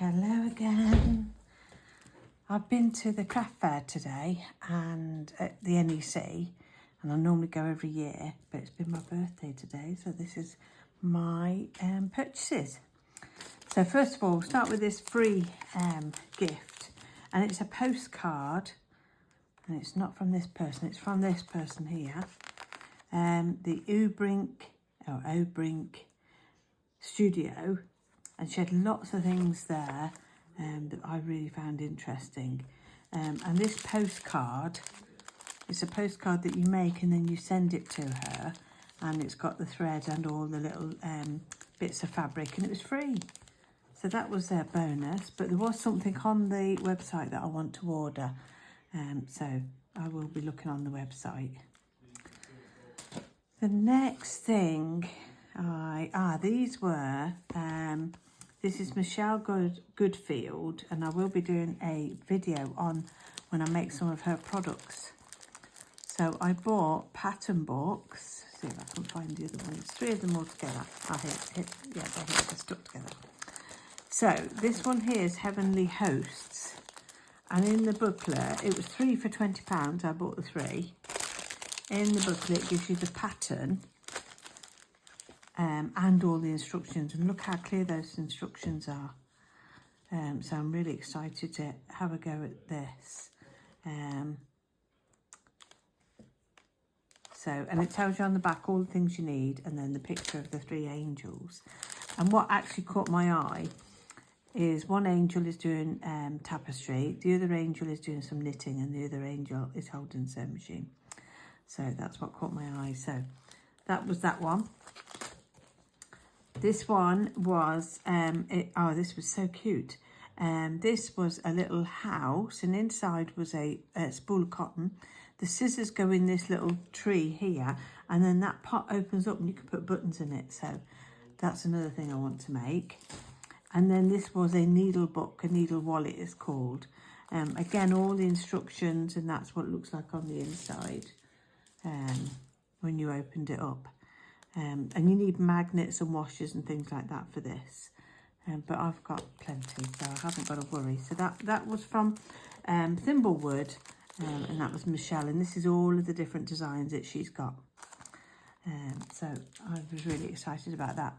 Hello again. I've been to the craft fair today and at the NEC, and I normally go every year, but it's been my birthday today, so this is my purchases. So first of all, we'll start with this free gift, and it's a postcard, and it's not from this person, it's from this person here. The Obrink studio, and she had lots of things there that I really found interesting. And this postcard, it's a postcard that you make and then you send it to her, and it's got the thread and all the little bits of fabric, and it was free. So that was their bonus, but there was something on the website that I want to order. So I will be looking on the website. The next thing, these were, this is Michelle Goodfield, and I will be doing a video on when I make some of her products. So I bought pattern books. See if I can find the other ones. 3 of them all together. They're stuck together. So this one here is Heavenly Hosts, and in the booklet it was 3 for £20. I bought the 3. In the booklet it gives you the pattern and all the instructions, and look how clear those instructions are. So I'm really excited to have a go at this. And it tells you on the back all the things you need, and then the picture of the 3 angels. And what actually caught my eye is one angel is doing tapestry, the other angel is doing some knitting, and the other angel is holding a sewing machine. So that's what caught my eye. So that was that one. This one was, this was so cute. This was a little house, and inside was a spool of cotton. The scissors go in this little tree here, and then that pot opens up and you can put buttons in it. So that's another thing I want to make. And then this was a needle book, a needle wallet is called. Again, all the instructions, and that's what it looks like on the inside when you opened it up. And you need magnets and washers and things like that for this. But I've got plenty, so I haven't got to worry. So that was from Thimblewood, and that was Michelle. And this is all of the different designs that she's got. So I was really excited about that.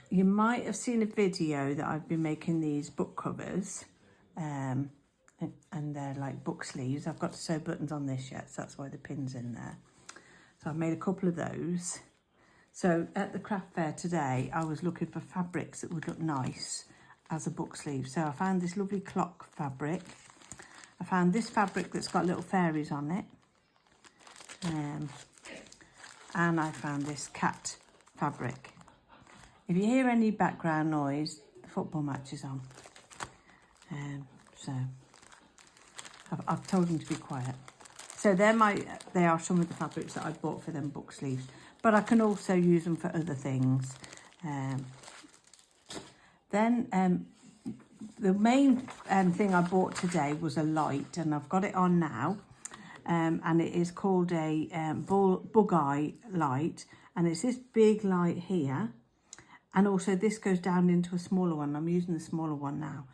You might have seen a video that I've been making these book covers, and they're like book sleeves. I've got to sew buttons on this yet, so that's why the pin's in there. So I've made a couple of those. So at the craft fair today, I was looking for fabrics that would look nice as a book sleeve. So I found this lovely clock fabric. I found this fabric that's got little fairies on it. And I found this cat fabric. If you hear any background noise, the football match is on. So I've told them to be quiet. So they are some of the fabrics that I bought for them book sleeves, but I can also use them for other things. Then the main thing I bought today was a light, and I've got it on now, and it is called a bug eye light, and it's this big light here, and also this goes down into a smaller one. I'm using the smaller one now,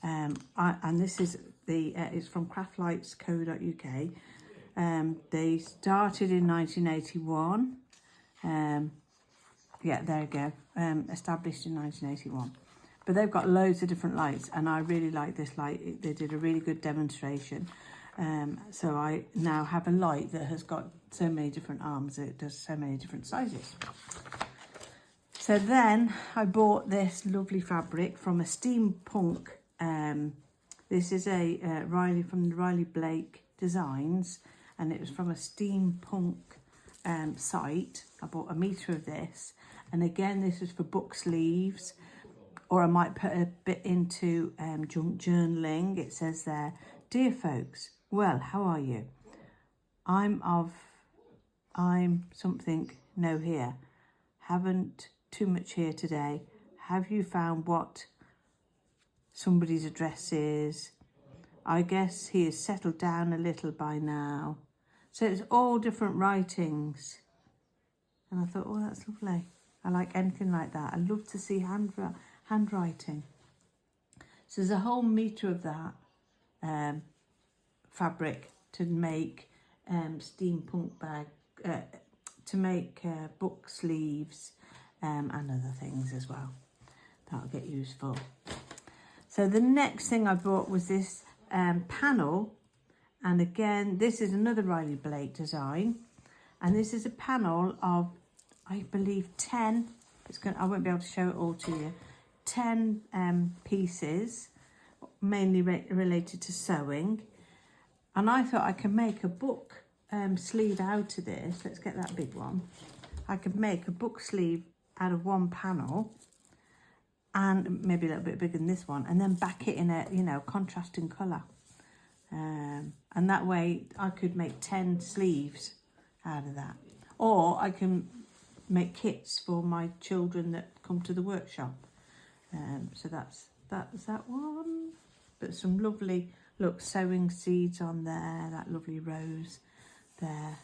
and this is it's from craftlights.co.uk. They started in 1981. Yeah, there you go. Established in 1981. But they've got loads of different lights, and I really like this light. They did a really good demonstration. So I now have a light that has got so many different arms. It does so many different sizes. So then I bought this lovely fabric from a steampunk. This is a Riley from the Riley Blake Designs, and it was from a steampunk site. I bought 1 metre of this, and again this is for book sleeves, or I might put a bit into junk journaling. It says there, "Dear folks, well, how are you? I'm something no here. Haven't too much here today. Have you found what somebody's address is? I guess he has settled down a little by now." So it's all different writings. And I thought, oh, that's lovely. I like anything like that. I love to see handwriting. So there's a whole metre of that fabric to make steampunk bag, to make book sleeves and other things as well. That'll get useful. So the next thing I bought was this panel, and again this is another Riley Blake design, and this is a panel of, I believe, 10. I won't be able to show it all to you. 10 pieces, mainly related to sewing, and I thought I could make a book sleeve out of this. Let's get that big one. I could make a book sleeve out of one panel, and maybe a little bit bigger than this one, and then back it in a, you know, contrasting colour. And that way I could make 10 sleeves out of that. Or I can make kits for my children that come to the workshop. So that's that one. But some lovely, look, sewing seeds on there, that lovely rose there.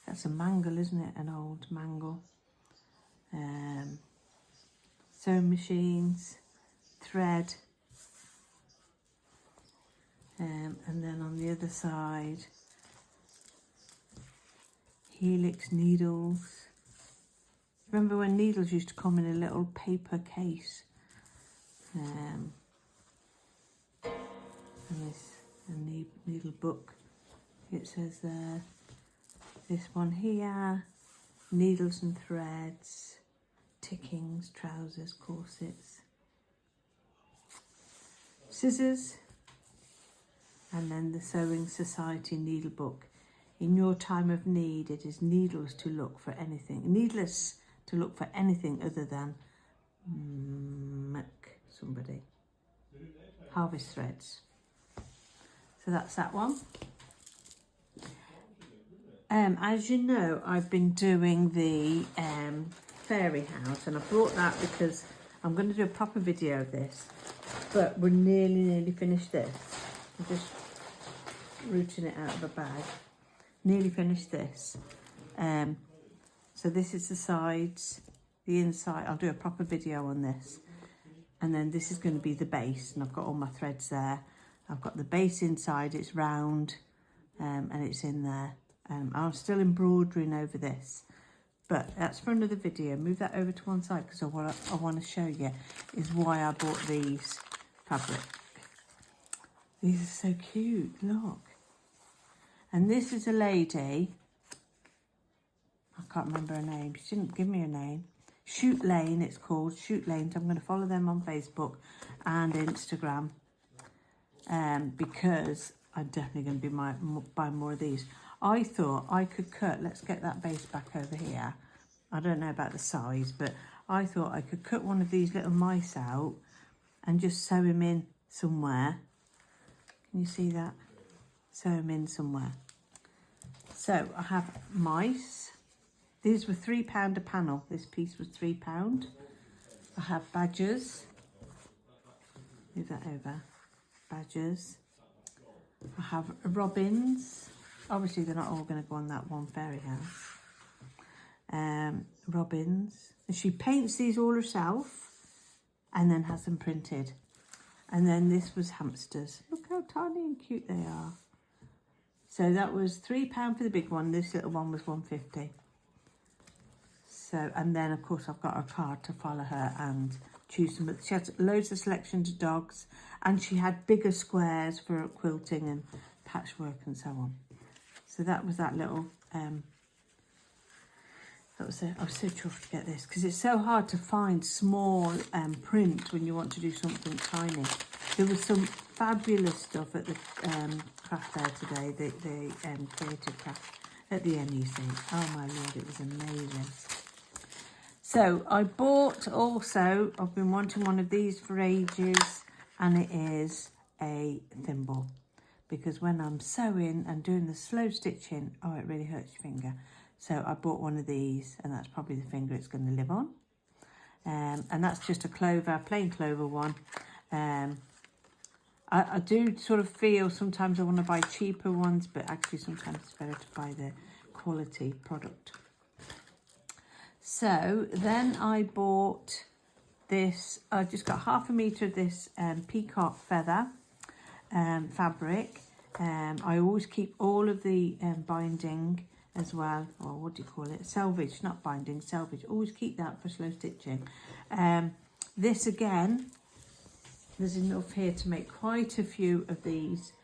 That's a mangle, isn't it? An old mangle. Sewing machines, thread, and then on the other side, helix needles. Remember when needles used to come in a little paper case? And this a needle book. It says there. This one here, needles and threads, tickings, trousers, corsets, scissors, and then the Sewing Society needle book. In your time of need, it is needless to look for anything other than somebody. Harvest threads. So that's that one. As you know, I've been doing the fairy house, and I brought that because I'm going to do a proper video of this, but we're nearly finished this. I'm just rooting it out of a bag. Nearly finished this. So this is the sides, the inside. I'll do a proper video on this. And then this is going to be the base, and I've got all my threads there. I've got the base inside, it's round, and it's in there. I'm still embroidering over this, but that's for another video. Move that over to one side, because what I want to show you is why I bought these fabric. These are so cute, look. And this is a lady, I can't remember her name, she didn't give me a name. Shoot Lane, it's called, Shoot Lane. So I'm going to follow them on Facebook and Instagram, because I'm definitely going to be buying more of these. I thought I could cut, let's get that base back over here. I don't know about the size, but I thought I could cut one of these little mice out and just sew him in somewhere. Can you see that? Sew him in somewhere. So I have mice. These were £3 a panel. This piece was £3. I have badgers. Move that over. Badgers. I have robins. Obviously, they're not all going to go on that one fairy house. Robins. And she paints these all herself and then has them printed. And then this was hamsters. Look how tiny and cute they are. So that was £3 for the big one. This little one was £1.50. So, and then of course I've got a card to follow her and choose some. She has loads of selections of dogs, and she had bigger squares for quilting and patchwork and so on. So that was that little, that was it. I was so chuffed to get this, because it's so hard to find small print when you want to do something tiny. There was some fabulous stuff at the craft fair today, the creative craft at the NEC. Oh my lord, it was amazing. So I bought also, I've been wanting one of these for ages, and it is a thimble. Because when I'm sewing and doing the slow stitching, oh, it really hurts your finger. So I bought one of these, and that's probably the finger it's going to live on. And that's just a clover, plain clover one. I do sort of feel sometimes I want to buy cheaper ones, but actually sometimes it's better to buy the quality product. So then I bought this, I just got 1/2 metre of this peacock feather fabric. I always keep all of the binding as well, or what do you call it, selvage, not binding, selvage. Always keep that for slow stitching. This again, there's enough here to make quite a few of these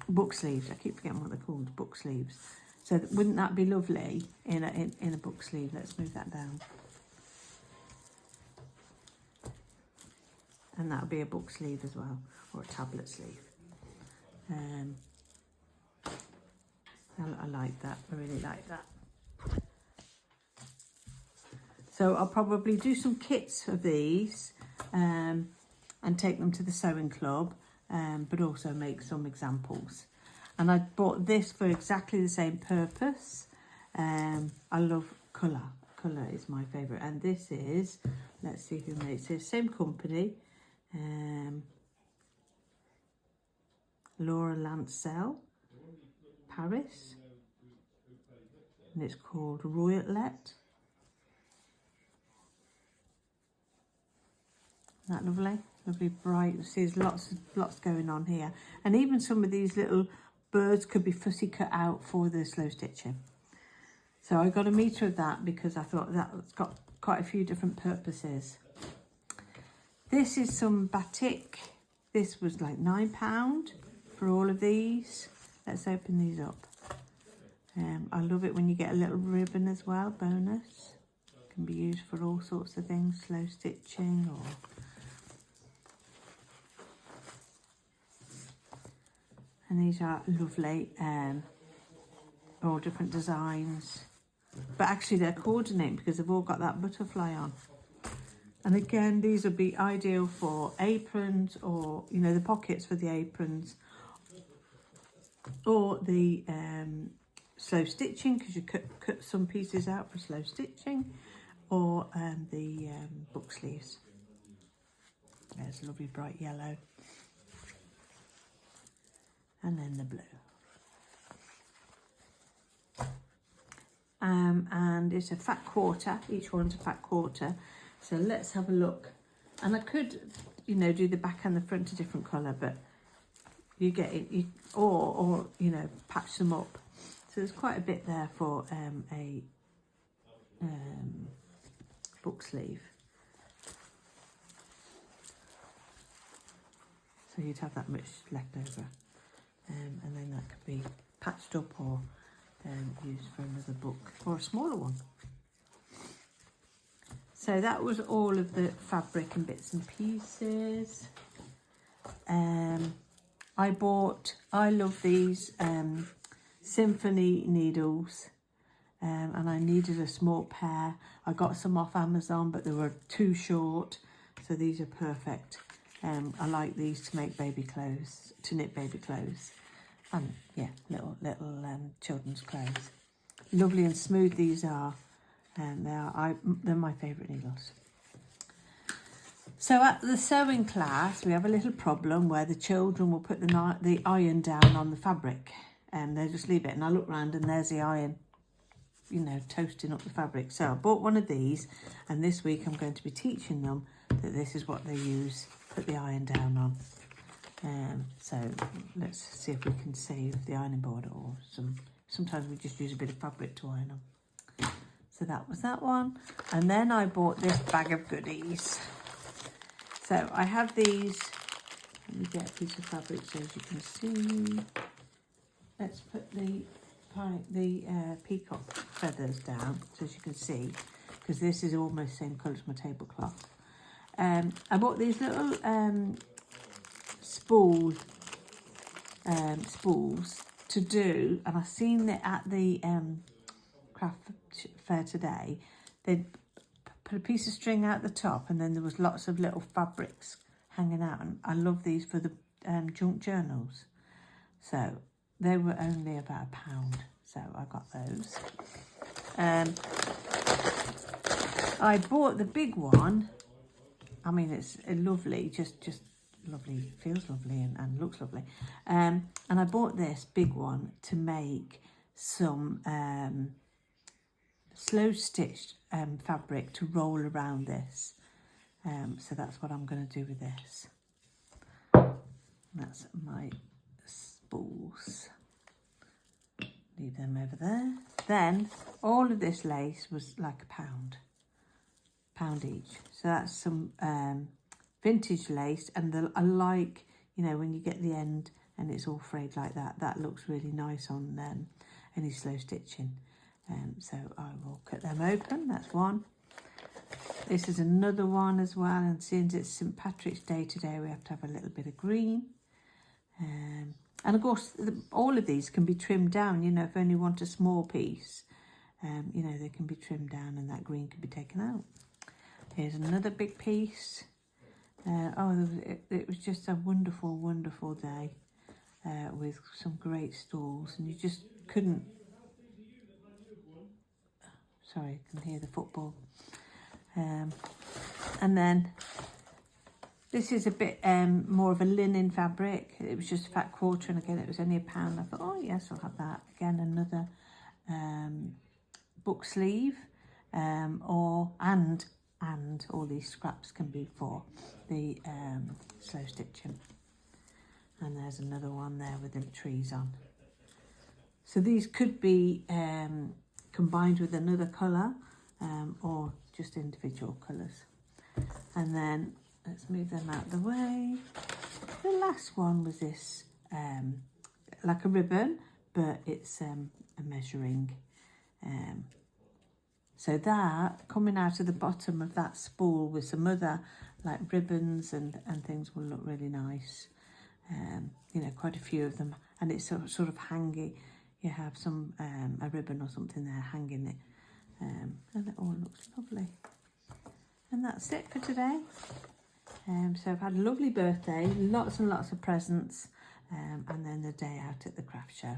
book sleeves. I keep forgetting what they're called, book sleeves. So wouldn't that be lovely in a book sleeve? Let's move that down. And that'll be a book sleeve as well, or a tablet sleeve. I like that, I really like that. So I'll probably do some kits of these and take them to the sewing club, but also make some examples. And I bought this for exactly the same purpose. I love colour. Colour is my favourite. And this is, let's see who makes it. Same company. Laura Lancel, Paris. And it's called Royalette. Isn't that lovely? Lovely bright. See, there's lots going on here. And even some of these little birds could be fussy cut out for the slow stitching. So I got 1 metre of that because I thought that's got quite a few different purposes. This is some batik. This was like £9 for all of these. Let's open these up. I love it when you get a little ribbon as well, bonus. Can be used for all sorts of things, slow stitching or... And these are lovely, all different designs. But actually they're coordinating because they've all got that butterfly on. And again, these would be ideal for aprons or, you know, the pockets for the aprons. Or the slow stitching, because you cut some pieces out for slow stitching. Or the book sleeves. There's a lovely bright yellow. And then the blue. And it's a fat quarter. Each one's a fat quarter. So let's have a look. And I could, you know, do the back and the front a different colour, but you get it, or you know, patch them up. So there's quite a bit there for a book sleeve. So you'd have that much left over. And then that could be patched up or used for another book or a smaller one. So that was all of the fabric and bits and pieces. I love these symphony needles, and I needed a small pair. I got some off Amazon, but they were too short, so these are perfect. I like these to make baby clothes, to knit baby clothes, and yeah, little children's clothes. Lovely and smooth these are, and they're my favourite needles. So at the sewing class, we have a little problem where the children will put the iron down on the fabric, and they just leave it. And I look round, and there's the iron, you know, toasting up the fabric. So I bought one of these, and this week I'm going to be teaching them that this is what they use. Put the iron down on. So let's see if we can save the ironing board, or sometimes we just use a bit of fabric to iron them. So that was that one. And then I bought this bag of goodies. So I have these. Let me get a piece of fabric so as you can see. Let's put the peacock feathers down so as you can see, because this is almost the same colour as my tablecloth. I bought these little spools to do, and I've seen it at the craft fair today. They put a piece of string out the top, and then there was lots of little fabrics hanging out, and I love these for the junk journals. So they were only about £1, so I got those. I bought the big one. I mean, it's lovely, just lovely, feels lovely and looks lovely. And I bought this big one to make some slow stitched fabric to roll around this. So that's what I'm going to do with this. That's my spools. Leave them over there. Then all of this lace was like £1 each. So that's some vintage lace, and I like, you know, when you get the end and it's all frayed like that, that looks really nice on any slow stitching. So I will cut them open. That's one. This is another one as well, and since it's St Patrick's Day today, we have to have a little bit of green. And of course, all of these can be trimmed down, you know, if you only want a small piece, you know, they can be trimmed down and that green can be taken out. Here's another big piece. It was just a wonderful, wonderful day with some great stalls, and you just couldn't... Sorry, I can hear the football. And then this is a bit more of a linen fabric. It was just a fat quarter, and again, it was only £1. I thought, oh yes, I'll have that. Again, another book sleeve, and all these scraps can be for the slow stitching. And there's another one there with the trees on. So these could be combined with another colour, or just individual colours. And then let's move them out of the way. The last one was this, like a ribbon, but it's a measuring. So that, coming out of the bottom of that spool with some other like ribbons and things, will look really nice. You know, quite a few of them. And it's sort of hanging. You have some, a ribbon or something there hanging it. And it all looks lovely. And that's it for today. So I've had a lovely birthday, lots and lots of presents, and then the day out at the craft show.